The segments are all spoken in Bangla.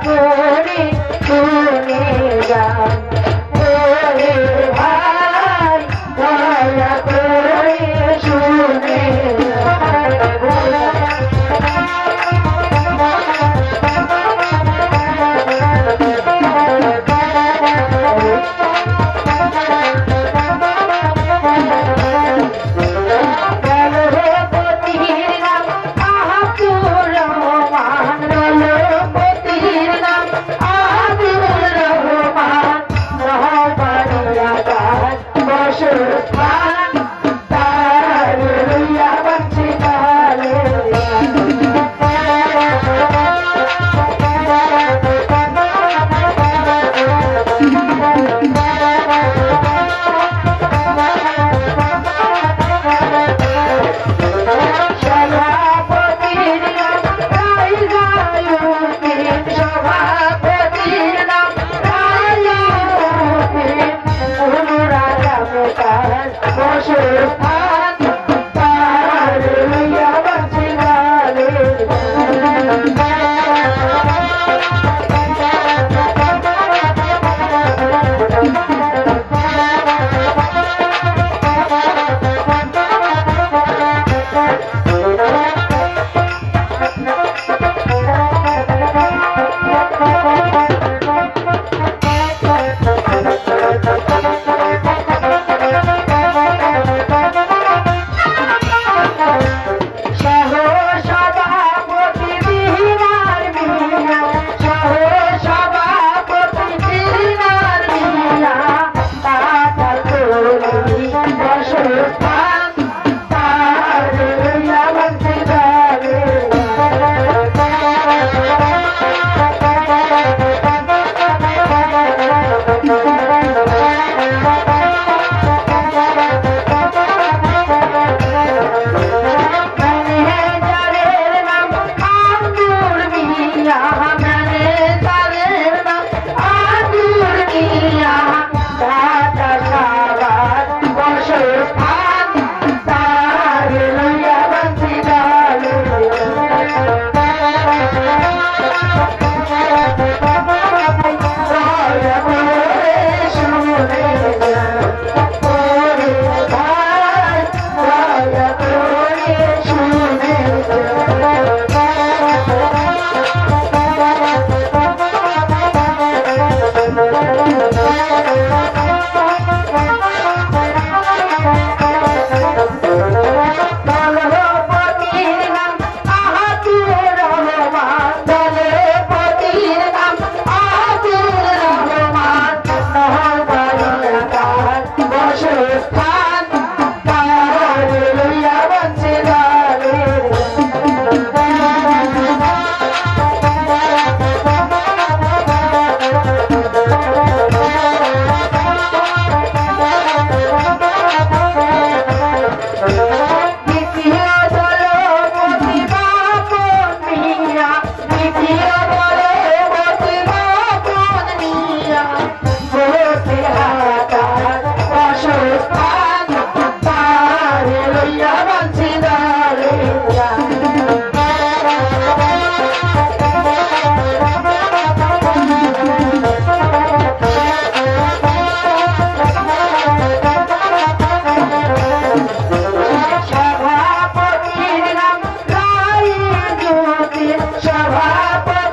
করে শুনে যান ওরে ভাই দয়া করে শুনে সভাপতি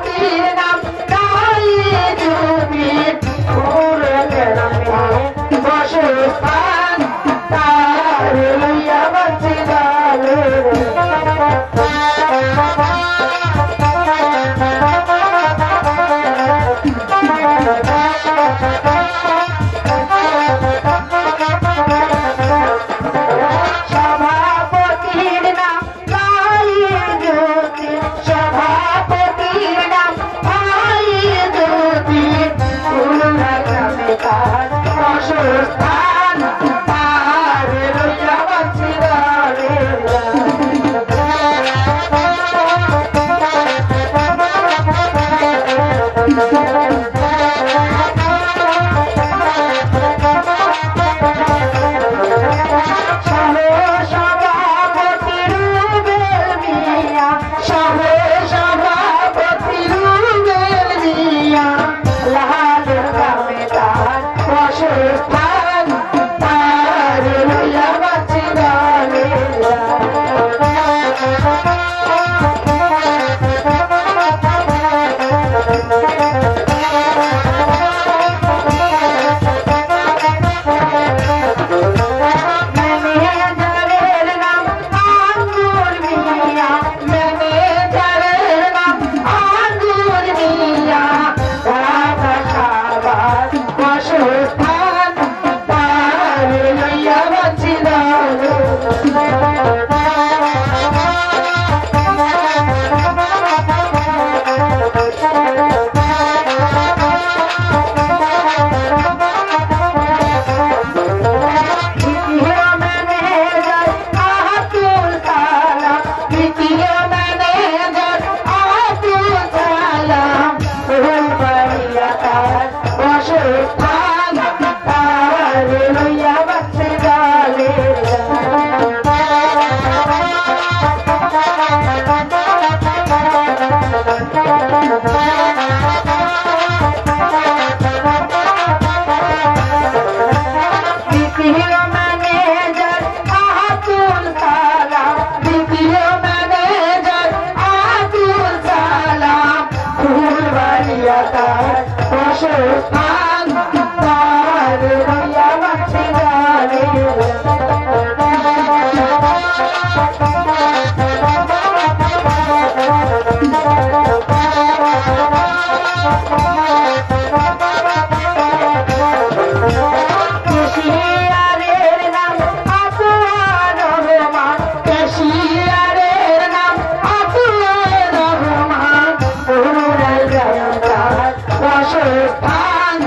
অসুস্থান তার রইয়া বাঁচি গানে কেশিয়ারের নাম আকুয়ার রহমান কেশিয়ারের নাম আকুয়ার রহমান পুরাই জয়কার অসুস্থান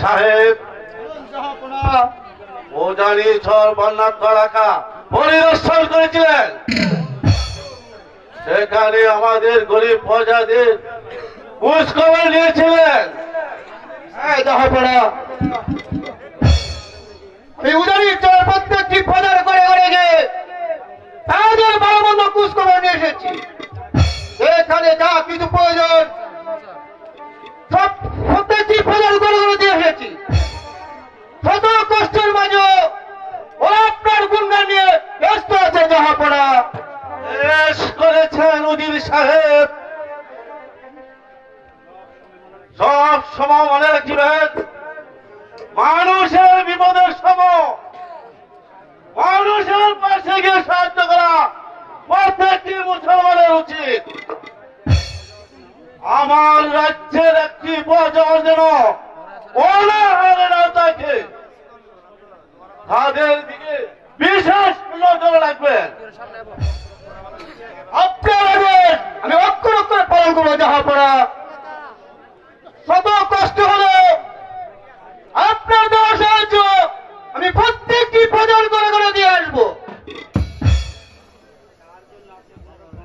সাহেব, উজানিছর বন্যাক্ত এলাকা পরিদর্শন করেছিলেন। সেখানে আমাদের গরিব প্রজাদের খোঁজ খবর নিয়েছিলেন। উজানিছর প্রত্যেকটি প্রজার করে করে গিয়ে তাদের ভালো মন্দ খোঁজ খবর নিয়ে এসেছি। এখানে যা কিছু প্রয়োজন সব প্রত্যেকটি প্রজার করে করে দিয়ে এসেছি। শত কষ্টের মাঝে ওরা আপনার গুণগান নিয়ে ব্যস্ত আছে। জাহাপনা বেশ করেছেন উজির সাহেব। সব সময় মনে রাখবেন, মানুষের বিপদের সময় মানুষের পাশে গিয়ে সাহায্য করা প্রত্যেকটি মুসলমানের উচিত। আমার রাজ্যের একটি প্রজা যেন অনাহারে না থাকে, তাদের দিকে বিশেষ নজর রাখবেন। আপনাদের আমি অক্ষর অক্ষরে পালন করবো। জাহাপনা শত কষ্ট হলে আপনার দেওয়া সাহায্য আমি প্রত্যেকটি প্রজার করে করে দিয়ে আসবো।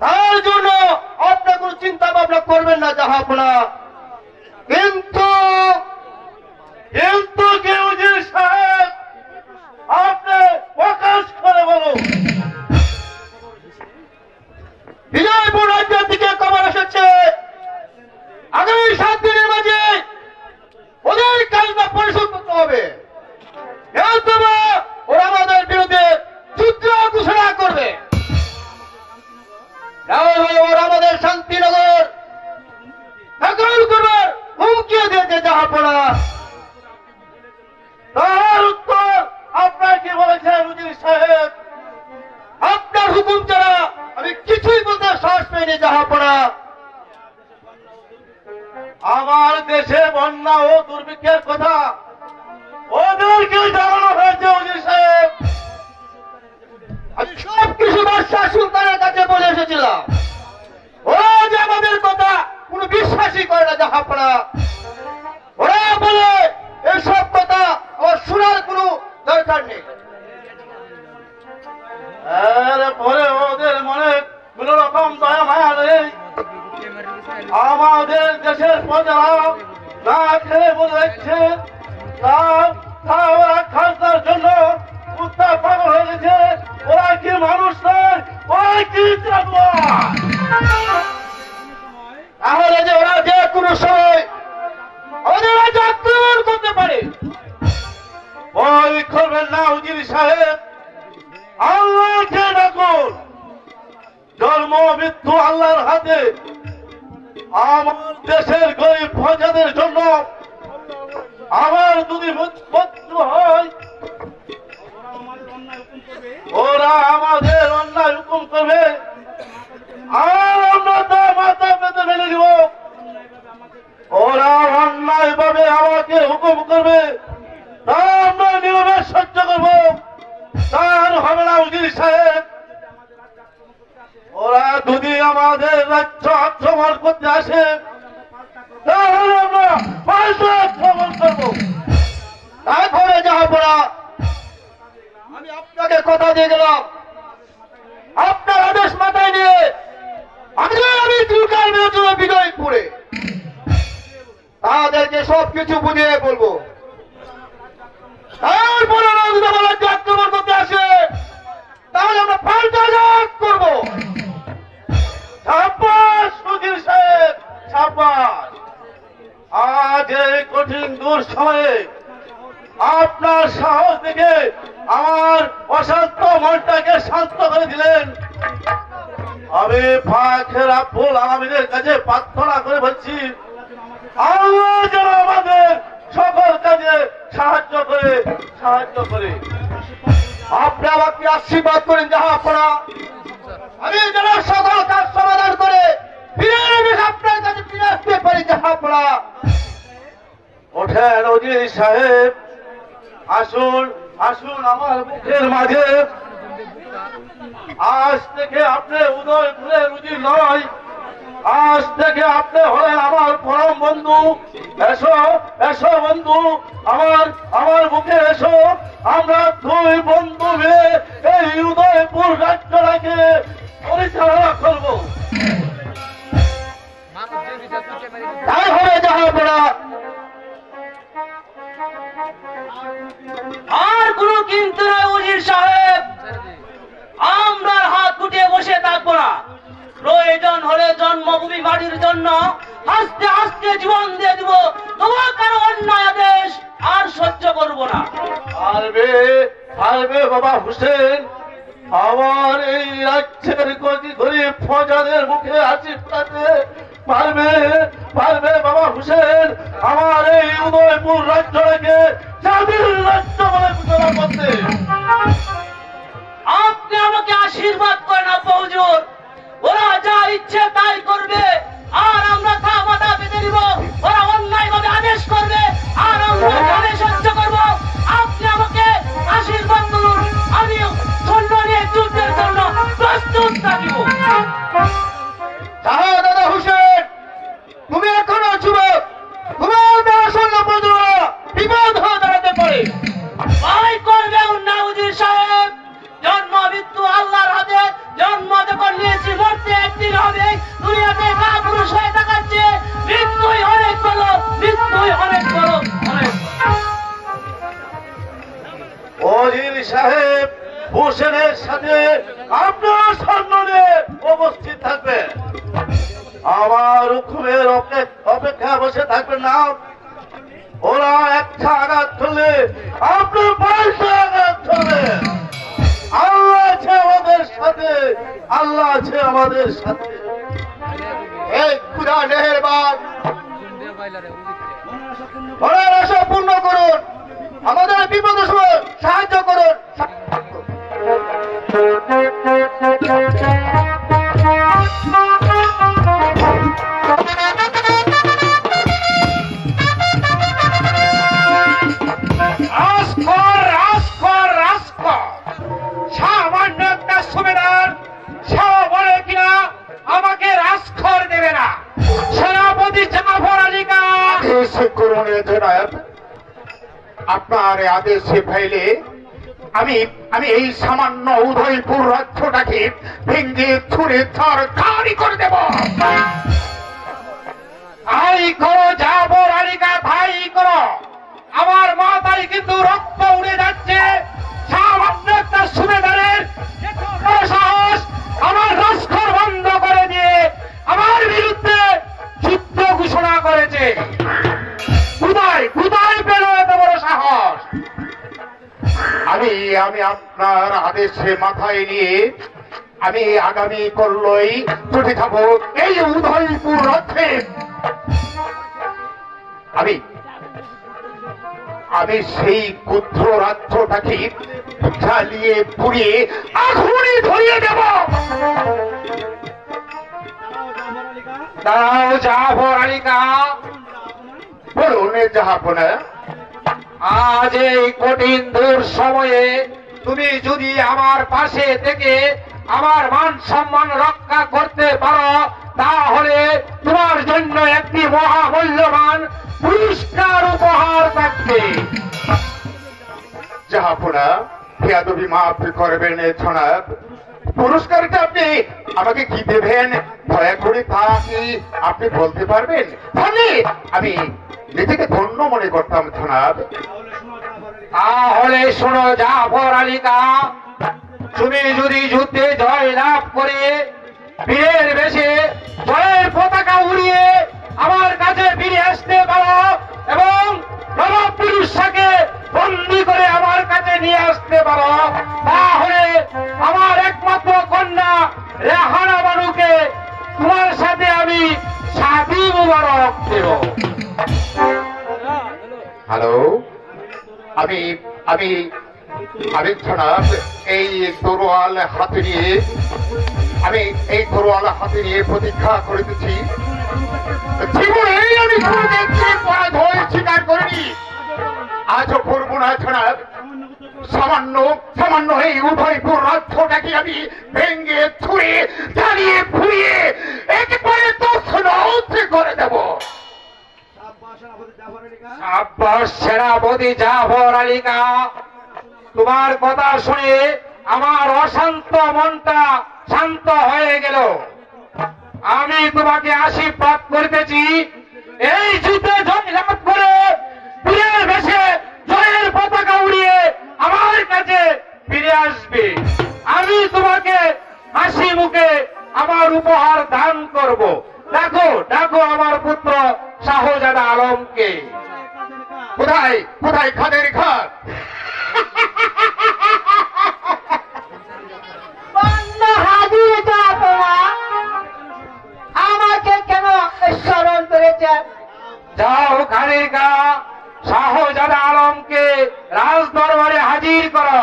তার জন্য আপনার কোন চিন্তা ভাবনা করবেন না জাহাপনা। কিন্তু কিন্তু কেউ যে সাহেব আপনি প্রকাশ করে বলুন, বিজয়পুর রাজ্যের দিকে খবর এসেছে আগামী 7 দিনের মাঝে ওদের কাজটা পরিশোধ করতে হবে। অথবা ওরা আমাদের বিরুদ্ধে যুদ্ধ ঘোষণা করবে। ওরা আমাদের শান্তিনগর দখল করবার হুমকি দিয়েছে জাহাপনা। তার উত্তর আপনার কি বলেছেন উজির সাহেব? আপনার হুকুম ছাড়া আমি কিছুই বলতে সাহস পাইনি জাহাপনা। আমার দেশে বন্যা ও দুর্ভিক্ষের কথা ওদেরকে জানানো হয়েছে উজির সাহেব। আমি সব কিছু বাদশাহ সুলতানের কাছে বলে এসেছিলাম। ওরা যে আমাদের কথা কোনো বিশ্বাসই করে না জাহাপনা। ওরা বলে এসব কথা আমার শোনার কোনো দরকার নেই। এরপরে ওদের মনে কোন রকম দয়া মায়া নেই। আমাদের দেশের প্রজারা না খেয়ে বলে যাচ্ছে, ওরা খাদ্যার জন্য উত্তাপ পাগল হয়ে গেছে। ওরা কি মানুষ নয়, ওরা কি জানোয়ার। তাহলে যে ওরা যে কোনো সময় আমাদের রাজ্যে আক্রমণ করতে পারে। ভয় করবেন না উজির সাহেব, আল্লাহকে ডাকুন। জন্ম মৃত্যু আল্লাহর হাতে। আমার দেশের গরিব প্রজাদের জন্য আমার যদি মৃত্যু হয়, ওরা আমাদের অন্যায় হুকুম করবে, আর আমরা তা মাথা পেতে ফেলে দিব। ওরা অন্যায় ভাবে আমাকে হুকুম করবে, তা আমরা নীরবে সহ্য করব। তার হবে না উজির সাহেব। ওরা যদি আমাদের রাজ্য আক্রমণ করতে আসে, তাহলে আমরা পাল্টা আক্রমণ করব। তারপরে জাহাপনা আমি আপনাকে কথা দিয়ে গেলাম, আপনার আদেশ মাথায় নিয়ে আমি দুর্গার বিরুদ্ধে বিজয়পুরে তাদেরকে সবকিছু বুঝিয়ে বলবো। তারপরে যদি আমার রাজ্যে আক্রমণ করতে আসে, তাহলে আমরা পাল্টা আঘাত করবো। সাব্বাস উজির সাহেব, সাব্বাস। আজ এই কঠিন দূর সময়ে আপনার সাহস দেখে আমার অশান্ত মনটাকে শান্ত করে দিলেন। আমি ফাখের আব্বুল আলামিনের কাছে প্রার্থনা করে বলছি, আল্লাহ যেন আমাদের সকল কাজে সাহায্য করে। আপনি আমাকে আশীর্বাদ করেন জাহাপনা। আমি যেন সকল কাজ সমাধান করে ফিরে আপনার কাছে ফিরে আসতে পারি জাহাপনা। ওঠেন উজির সাহেব, আসুন আসুন আমার মুখের মাঝে। আজ থেকে আপনি উদয়পুরের উজির নয়, আজ থেকে আপনি হলেন আমার পরম বন্ধু। এসো এসো বন্ধু, আমার মুখে এসো। আমরা দুই বন্ধু মিলে এই উদয়পুর রাজ্যটাকে পরিচালনা করবো। তাই হবে জাহাপনা। আর কোনো কিন্তু নয় উজির সাহেব, আমরা হাত গুটিয়ে বসে থাকবো না। প্রয়োজন হলে জন্মভূমি মাটির জন্য হাসতে হাসতে জীবন দিয়ে দিব, তবুও কারো অন্যায় আদেশ আর সহ্য করব না। পারবে পারবে বাবা হুসেন, আমার এই রাজ্যের গরিব প্রজাদের মুখে হাসি ফোটাতে পারবে পারবে বাবা হুসেন, আমার এই উদয়পুর রাজ্যটাকে জাতির রাজ্য বলে ঘোষণা করতে। আপনি আমাকে আশীর্বাদ করেন আব্বা হুজুর, ওরা যা ইচ্ছে তাই করবে আর আমরা তা মাথা পেতে দিব। ওরা অন্যায় ভাবে আদেশ করবে আর আমরা জানে সহ্য করব। আপনি আমাকে আশীর্বাদ করুন, আমি সৈন্য নিয়ে যুদ্ধের জন্য প্রস্তুত থাকিব। দাদা হুসেন, তুমি এখনো যুবক, তোমার দ্বারা সৈন্য প্রজন্ম বিপদ হয়ে দাঁড়াতে পারে। ভয় করবে না উজির সাহেব, জন্ম মৃত্যু আল্লাহর হাতে। জন্ম যখন নিয়েছি মরতে একদিন হবে। দুনিয়াতে কাপুরুষ হয়ে থাকাচ্ছে মৃত্যুই অনেক বড়, মৃত্যুই অনেক বড়, অনেক। ওজির সাহেব হুসেনের সাথে আপনার সামনে উপস্থিত থাকবে। আমার হুকুমের অপেক্ষা বসে থাকবেন না। ওরা একটা আঘাত করলে আপনার পাল্টা আঘাত করবে। আল্লাহ আছে আমাদের সাথে, আল্লাহ আছে আমাদের সাথে। এই খুদা মেহেরবান, মনের আশা পূর্ণ করুন, আমাদের বিপদের সময় সাহায্য করুন। সামান্য একটা সুবেদার সেও বলে কিনা আমাকে রাজখর দেবে না। সেনাপতি জাফর আলী খান করুন জনাব, আপনার আদেশে ফাইলে আমি এই সামান্য উদয়পুর রাজ্যটাকে ভেঙে ছুঁড়ে ছাড়খাড়ি করে দেব। ভাই করো জাফর আলী খান, ভাই করো। আমার মাথায় কিন্তু রক্ত উড়ে যাচ্ছে। সামান্য একটা সুবেদারের এত বড় সাহস আমার রাজখর বন্ধ করে দিয়ে আমার বিরুদ্ধে যুদ্ধ ঘোষণা করেছে। কোথায় পেল এত বড় সাহস? আমি আপনার আদেশে মাথায় নিয়ে আমি আগামী করলই চলে যাব এই উদয়পুর রাজ্যে। আমি সেই ক্ষুদ্র রাজ্যটাকে জ্বালিয়ে পুড়িয়ে আগুনে ধরিয়ে দেব। দাঁড়াও জাফর আলী খান, বলুন জাহাপনা। আজ এই কঠিন দূর সময়ে তুমি যদি আমার পাশে থেকে আমার মান সম্মান রক্ষা করতে পারো, তাহলে তোমার জন্য একটি মহামূল্যবান পুরস্কার উপহার থাকবে। জাহাপনা, বেয়াদবি মাফ করবেন জনাব। পুরস্কারটা আপনি আমাকে কি দেবেন দয়া করে তা কি আপনি বলতে পারবেন? তাহলে আমি নিজেকে ধন্য মনে করতাম জনাব। তাহলে শোনো জাফর আলী খান, তুমি যদি যুদ্ধে জয় লাভ করে বীরের বেশে জয়ের পতাকা উড়িয়ে আমার কাছে ফিরে আসতে পারো এবং নবাব পুরুষকে বন্দী করে আমার কাছে নিয়ে আসতে পারো, তাহলে আমার একমাত্র কন্যা রেহানা বানুকে তোমার সাথে আমি শাদী মুবারক দেব। হ্যালো, আমি আমি আমি জনাব এই তরোয়াল হাতে নিয়ে প্রতীক্ষা করে দিচ্ছি। জীবনে আমি পরাজয় স্বীকার করিনি। আজও করবো না জনাব। সামান্য সামান্য এই উদয়পুর রাজ্যটাকে আমি ভেঙে ছুঁড়ে জ্বালিয়ে ফুরিয়ে একেবারে তছনছ করে দেব। আব্বাস সেনাপতি জাফর আলী খাঁ, তোমার কথা শুনে আমার অশান্ত মনটা শান্ত হয়ে গেল। আমি তোমাকে আশীর্বাদ করতেছি, এই যুদ্ধে জয়লাভ করে বীরের বেশে জয়ের পতাকা উড়িয়ে আমার কাছে ফিরে আসবে। আমি তোমাকে হাসি মুখে আমার উপহার দান করব। দেখো দেখো আমার পুত্র শাহজাদা আলমকে। কোথায় কোথায় খাদের খাত? হাজির আপনারা আমাকে কেন স্মরণ করেছেন? যাও খানের খা, শাহজাদা আলমকে রাজ দরবারে হাজির করো।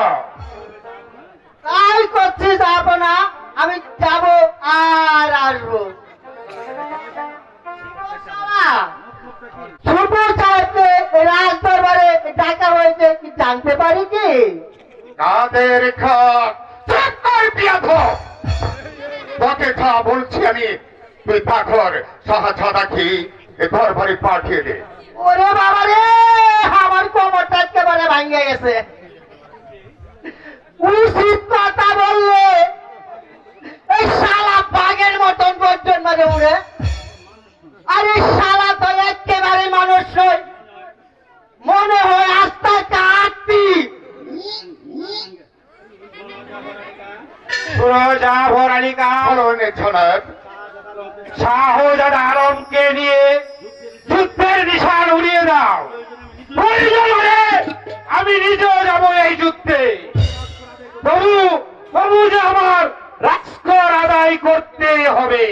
তাই করছি যাবো না, আমি যাব আর আসবো। ছোট চাইতে রাজ দরবারে ডাকা হয়েছে কি জানতে পারি কি? কাদের খাত? তোকে খা বলছি আমি। তুই পাখর শাহজাদা কি দরবারে পাঠিয়ে দে। ওরে বাবা রে, আমার কোমরটা একেবারে ভাঙে গেছে। উচিত কথা বললে এই শালা বাঘের মতন গর্জন মাঝে উড়ে, আর এই শালা তো একেবারে মানুষ নয়, মনে হয় আস্তে কাটতি। জাফর আলী খাঁ, জনাব, শাহজাদা আলমকে নিয়ে যুদ্ধের নিশান উড়িয়ে দাও। প্রয়োজন হলে আমি নিজেও যাব এই যুদ্ধে। তবু তবু যে আমার রাজকর আদায় করতে হবে।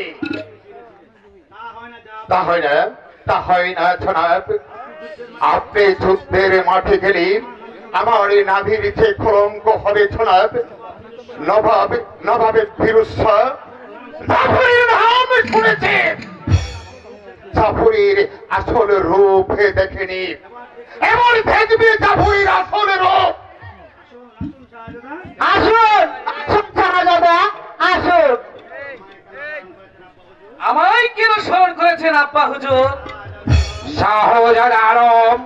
তা হয় না, তা হয় না জনাব। আপনি যুদ্ধের মাঠে গেলে আমার এই নাভির যে কলঙ্ক হবে জনাব। নবাব নবাবের ফিরোজ শাহ জাফরের নাম শুনেছেন। জাফরের আসল রূপ দেখেনি, এমন দেখবে জাফরের আসল রূপ। আসুন আসুন শাহজাদা, আসুন। আমায় কেন স্মরণ করেছেন আব্বা হুজুর? শাহজাদা আলম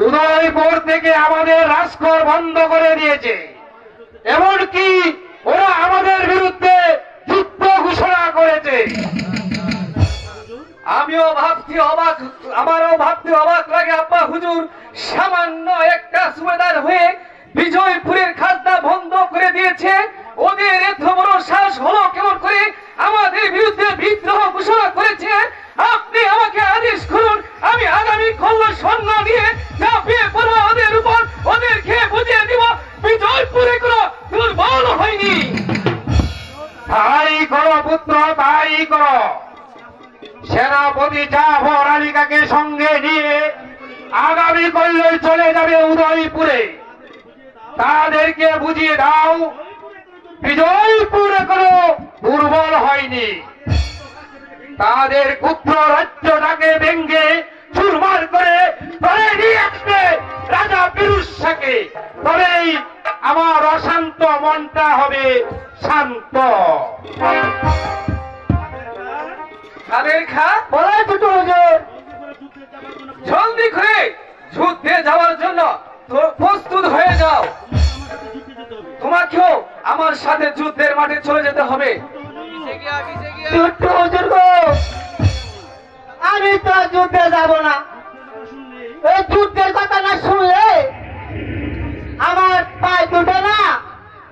উদয়পুর থেকে আমাদের রাজকর বন্ধ করে দিয়েছে। এমনকি ওরা আমাদের বিরুদ্ধে যুদ্ধ ঘোষণা করেছে। আমারও ভাবতে অবাক লাগে আব্বা হুজুর। সামান্য একটা সুবেদার হয়ে বিজয়পুরের খাজনা বন্ধ করে দিয়েছে। ওদের এত বড় সাহস হলো কেমন করে আমাদের বিরুদ্ধে বিদ্রোহ ঘোষণা করেছে? আপনি আমাকে আদেশ করুন, আমি আগামী খল্ল স্বর্ণ নিয়ে ঝাঁপিয়ে পড়বো ওদের উপর, ওদেরকে বুঝিয়ে দিব বিজয়পুরে কোনো দুর্বল হয়নি। তাই করো পুত্র, তাই করো। সেনাপতি জাফর আলী খাঁকে সঙ্গে নিয়ে আগামী কল্যাণ চলে যাবে উদয়পুরে। তাদেরকে বুঝিয়ে দাও বিজয়পুরে কোনো দুর্বল হয়নি। তাদের ক্ষুদ্র রাজ্যটাকে ভেঙ্গে চুরমার করে ধরে নিয়ে আসবে রাজা ফিরোজ শাহকে। তবেই আমার অশান্ত মনটা হবে শান্ত। খাদের খা, বলে ছোট হুজুর, জলদি করে যুদ্ধে যাওয়ার জন্য প্রস্তুত হয়ে যাও। তোমাকেও আমার সাথে যুদ্ধের মাঠে চলে যেতে হবে। ছোট হুজুর গো, আমি তো যুদ্ধে যাব না। এই যুদ্ধের কথা না শুনলে আমার পায়ে দুটো না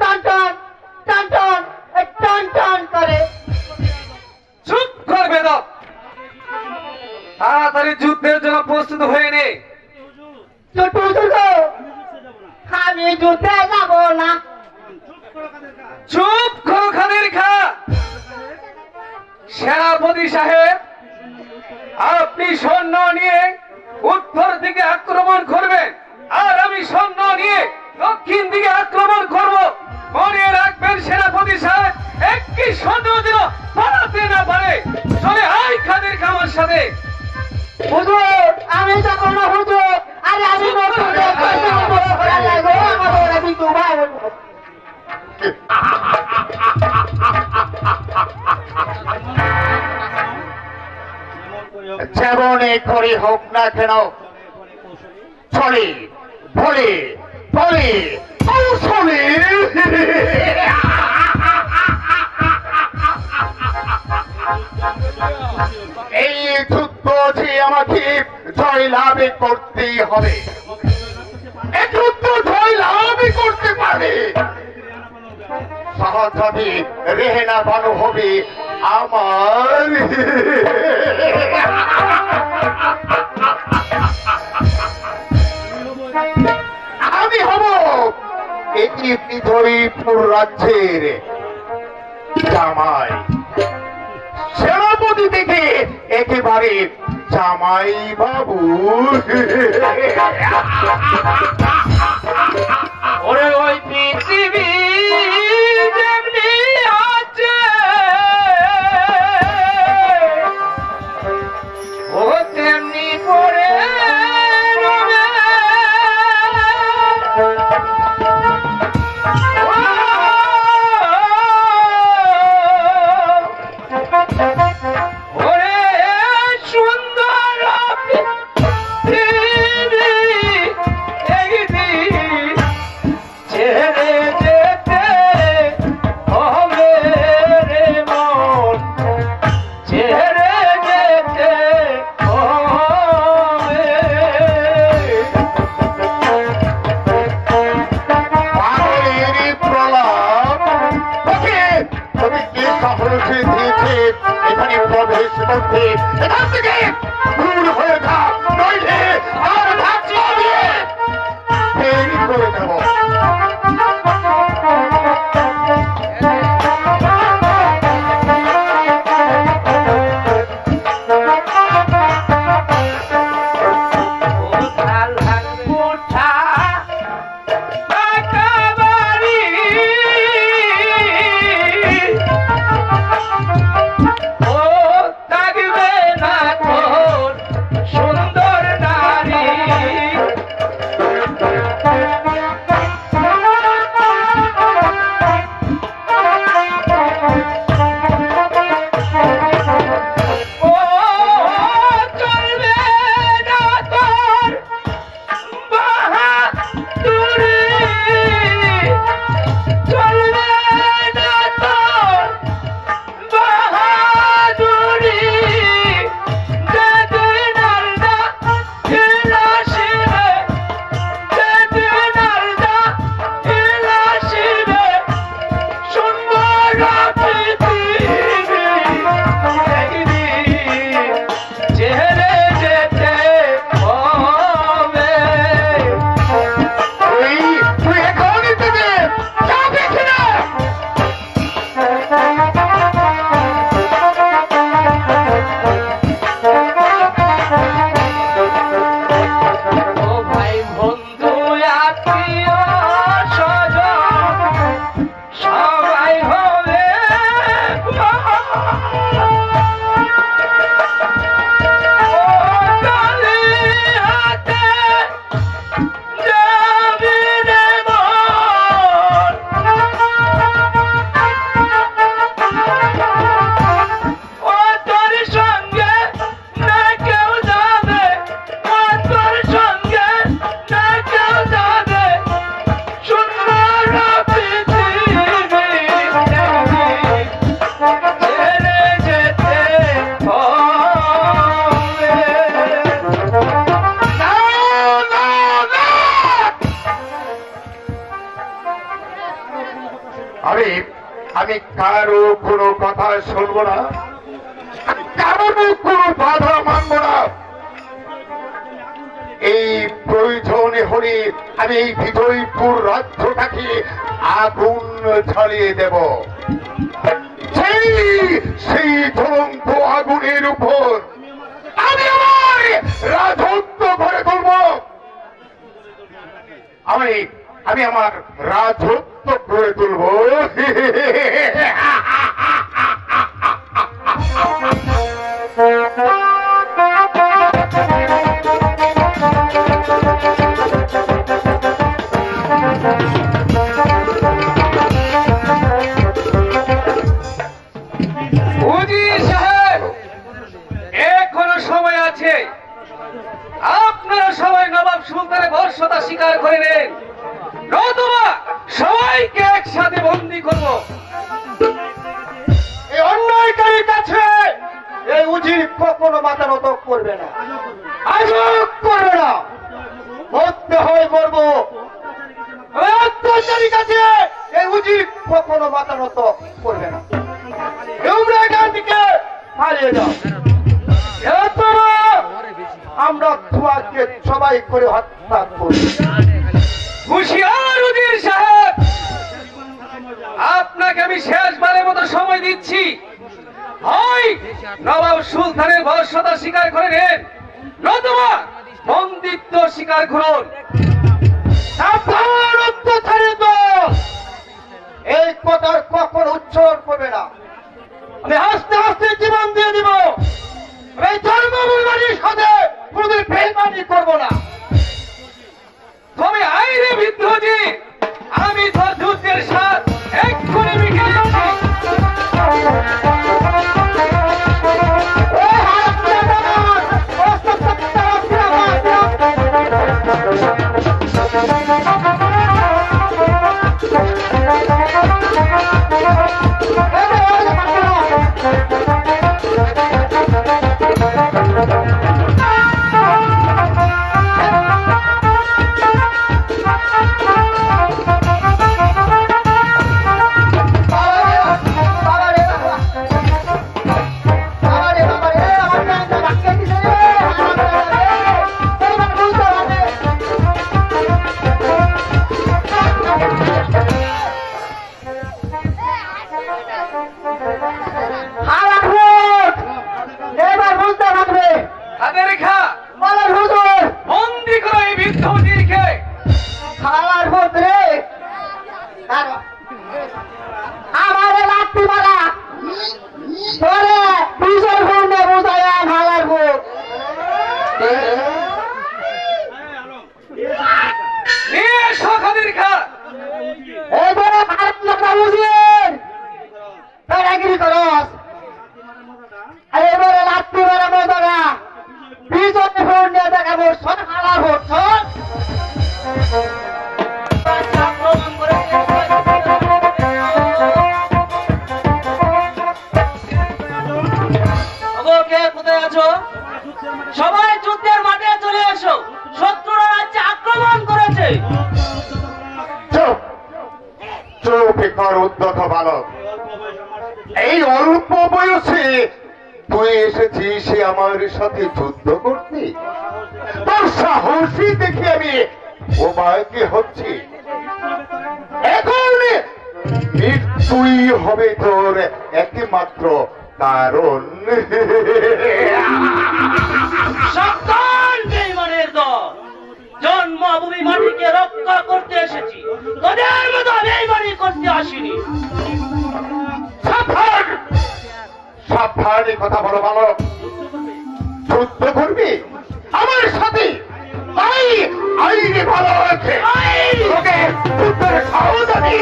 টন টন টন টন টন টন করে। চুপ করবে দাও, তাড়াতাড়ি যুদ্ধের জন্য প্রস্তুত হয়ে নে। ছোট হুজুর গো, আমি যুদ্ধে যাব না। চুপ করো খাদের খা। সেনাপতি সাহেব, আপনি সৈন্য নিয়ে উত্তর দিকে আক্রমণ করবেন, আর আমি সৈন্য নিয়ে দক্ষিণ দিকে আক্রমণ করব। মনে রাখবেন সেনাপতি সাহেব, একটি সৈন্য যেন পালাতে না পারে। চলে আয় খাদের খা আমার সাথে। হুজুর, আমি যাব না হুজুর। আরে আমি যেমনে করে হোক না কেন চলে বলে বলে কৌশলে এই যুদ্ধ যে আমাকে জয়লাভ করতেই হবে, এই যুদ্ধ জয়লাভ করতে পারে সহজ হবে, রেহেনা ভালো হবে আমার। আমি হব এই বিজয়পুর রাজ্যের জামাই, সেনাপতি থেকে একেবারে জামাই বাবু। ওরে ওই পৃথিবী যেমনি আছে ও তেমনি পড়ে রবে। ওরে সুন্দর পৃথিবী একদিন ছেড়ে যেতে হবে রে মন, ছেড়ে যেতে হবে। পাগলের প্রলাপ তোকে তুমি কি সাহসে দিয়েছে এখানে প্রবেশ করতে? এখান থেকে দূর হয়ে যা, নইলে আর ধাক্কা দিয়ে বের করে দেব। সুন্দর নারী আমি কারো কোনো কথা শুনবো না, কারো কোনো বাধা মানবো না। এই প্রয়োজনে হলে আমি এই বিজয়পুর রাজ্যটাকে আগুন ঝালিয়ে দেব। সেই জ্বলন্ত আগুনের উপর আমি আমার রাজত্ব গড়ে তুলব। আমি আমার রাজত্ব গড়ে তুলব। উজি সাহেব, এখনো সময় আছে। করব? এই অন্যায়কারীর কাছে এই উজির কখনো মাথা নত করবে না, আজও করবে না। মরতে হয় মরবো, অত্যাচারীর কাছে এই উজির কখনো মাথা নত করবে না। তোমরা এখান থেকে পালিয়ে যাও, আমরা তোমাকে সবাই করে হত্যা করব। হুঁশিয়ার উজির সাহেব, আপনাকে আমি শেষবারের মতো সময় দিচ্ছি। হয় নবাব সুলতানের বর্ষতা স্বীকার করে নেন, নতুবা বন্দিত্ব স্বীকার করুন। সাবধান অত্যাচারী দল, এই কথার কখন উচ্চারণ করবে না। আমি হাসতে হাসতে জীবন দিয়ে দিব। এই জন্মভূমির সাথে কোনদিন বেইমানি করবো না। তবে আইরে বিদ্রোহী, আমি তো যুদ্ধের সাথ এক্ষুনি মিটে যাচ্ছি। সবাই যুদ্ধের মাঠে চলে এসো, শত্রুরা রাজ্যে আক্রমণ করেছে। চুপ চুপ, কর উদ্যত বালক। এই অল্প বয়সে তুই এসেছিস আমার সাথে যুদ্ধ করতে? তোর সাহসী দেখে আমি ও মাকে হচ্ছে। এখন মৃত্যুই হবে তোর একমাত্র কারণ। সাবধান বেঈমানের দল, জন্মভূমি মাটিকে রক্ষা করতে এসেছি, তোদের মতো বেঈমানি করতে আসিনি। সাবধান সাবধান, এই কথা বলো বালক। যুদ্ধ করবি আমার সাথে? তাই আইনে ভালো আছে, তোকে যুদ্ধের সাহস আছে।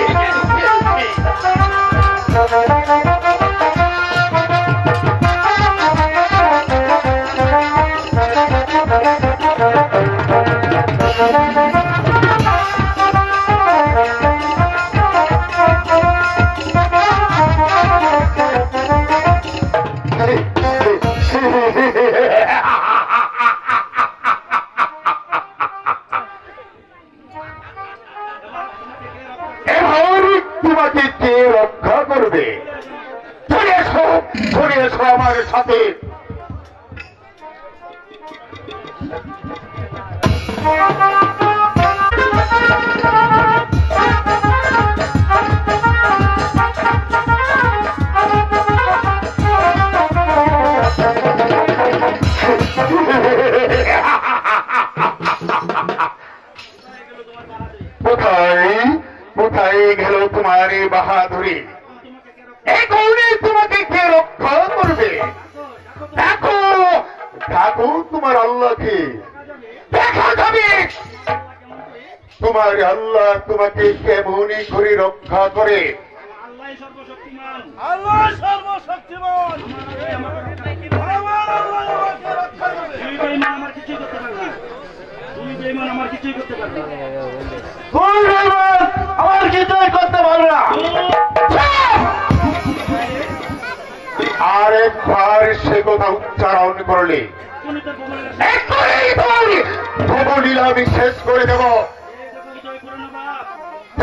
তোমাকে কে রক্ষা করবে? চলে এসো, চলে এসো আমার সাথে। কোথায় কোথায় গেল তোমার এই বাহাদুরি? এখন তোমাকে কে রক্ষা করবে? দেখো দেখো তোমার আল্লাহকে, দেখা যাবে তোমার আল্লাহ তোমাকে কেমনই করে রক্ষা করে। আল্লাহ সর্বশক্তিমান, আমার কিছুই করতে পারবে না। তুমি বেঈমান, আমার কিছুই করতে পারবে না। আমার কিছুই করতে পারবে না। সে কথা উচ্চারণ করলে এক্ষুনি তোমার ভবলীলা আমি শেষ করে দেব।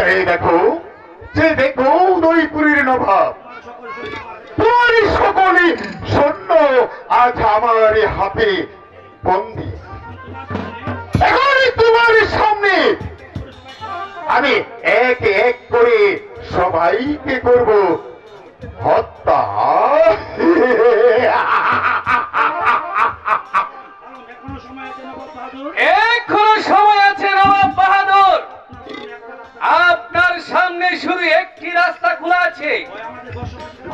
এই দেখো, যে দেখো উদয়পুরীর নবাব, তোমার সকলে সৈন্য আজ আমার হাতে বন্দী। এখন তোমার সামনে আমি এক এক করে সবাইকে করব হত্যা। এখনো সময় আছে নবাব বাহাদুর। আপনার সামনে শুধু একটি রাস্তা খোলা আছে,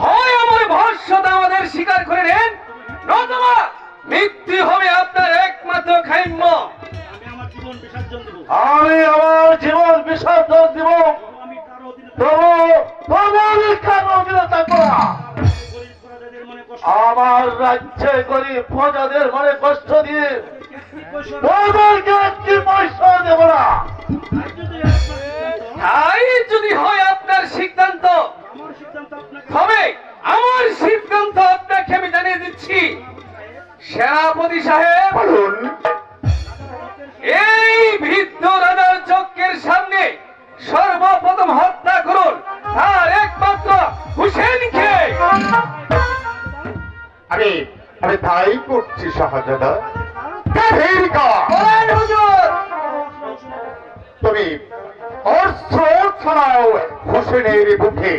হয় আমার ভরসা আমাদের স্বীকার করে নেন, নতুবা মৃত্যু হবে আপনার একমাত্র কাম্য। আমি আমার জীবন বিসর্জন দিব, আমার রাজ্যে গরিব প্রজাদের মনে কষ্ট দিয়ে তোমাদেরকে একটি পয়সা দেব না। তাই যদি হয় আপনার সিদ্ধান্ত, তবে আমার সিদ্ধান্ত আপনাকে আমি জানিয়ে দিচ্ছি। সেনাপতি সাহেব, বলুন। এই বৃদ্ধ রাজার চক্রের সামনে সর্বপ্রথম হত্যা করুন তার একমাত্র হুসেনকে। আমি আমি তাই করছি শাহজাদা। তুমি অস্ত্র ছাড়াও হুসেনের বুকে।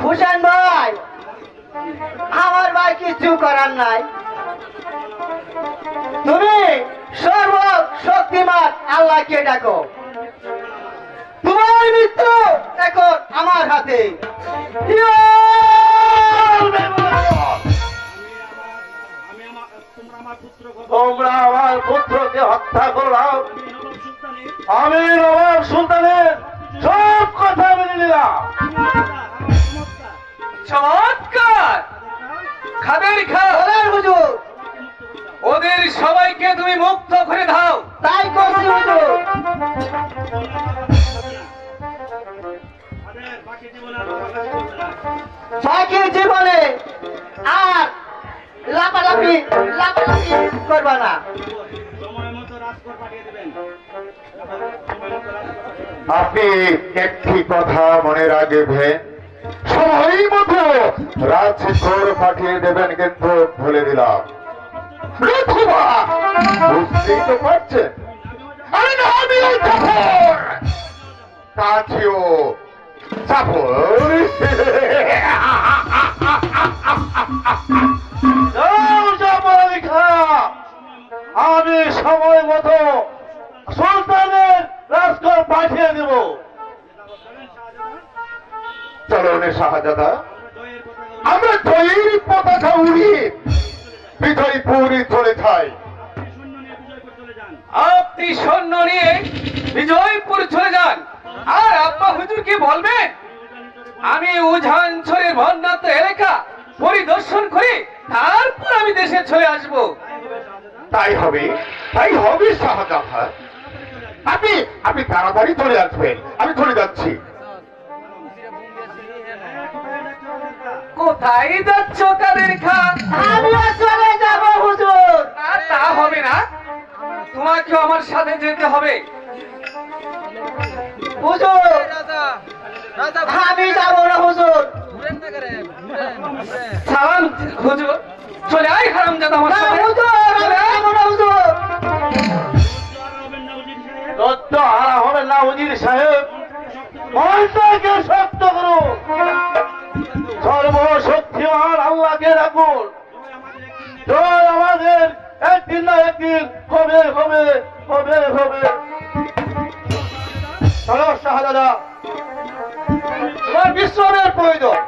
হুসেন ভাই, আমার ভাই কিছু করার নাই। তুমি সর্বশক্তিমান আল্লাহকে ডাকো। তোমার মৃত্যু এখন আমার হাতে। তোমরা আমার পুত্রকে হত্যা করলাম, আমি নবাব সুলতানের সব কথা মেনে নিলাম। চমৎকার! খাদের খা, বলেন হুজুর। ওদের সবাইকে তুমি মুক্ত করে দাও। তাই করছি হুজুর। বাকি জীবনে আর লাপালাপি করবা না। আপনি একটি কথা মনে রাখবেন, সময় মতো রাজকোর পাঠিয়ে দেবেন, কিন্তু ভুলে দিলাম। বুঝতেই তো পারছেন আমিও জাফর, কাছেও জাফর। আমি সময় মতো সুলতানের রাজকোর পাঠিয়ে দেব। চলুন শাহজাদা, আমরা জয়ের পতাকা উড়িয়ে বিজয়পুরে চলে যাই। আপনি সৈন্য নিয়ে বিজয়পুর চলে যান, আর আব্বা হুজুরকে বলবেন আমি উজানছড়ের বন্যাত্ম এলাকা পরিদর্শন করে তারপর আমি দেশে চলে আসব। তাই হবে শাহজাদা। আপনি তাড়াতাড়ি চলে আসবেন, আমি চলে যাচ্ছি। কোথায় যাচ্ছ কাদের খা? আমিও চলে যাব হুজুর। আর তা হবে না, তোমাকেও আমার সাথে যেতে হবে। হুজুর, আমি যাব না হুজুর। সালাম হুজুর, চলে আয় হারামজাদা আমার না সাথে। হুজুর, আমি যাব না হুজুর। তত্ত্ব হারা হবে না উজির সাহেব, মনটাকে শক্ত করুন, সর্বশক্তিমান আল্লাহকে রাখুন। জয় আমাদের একদিন না একদিন হবে হবে হবে হবে। চলো শাহজাদা, তোমার বিশ্রামের প্রয়োজন।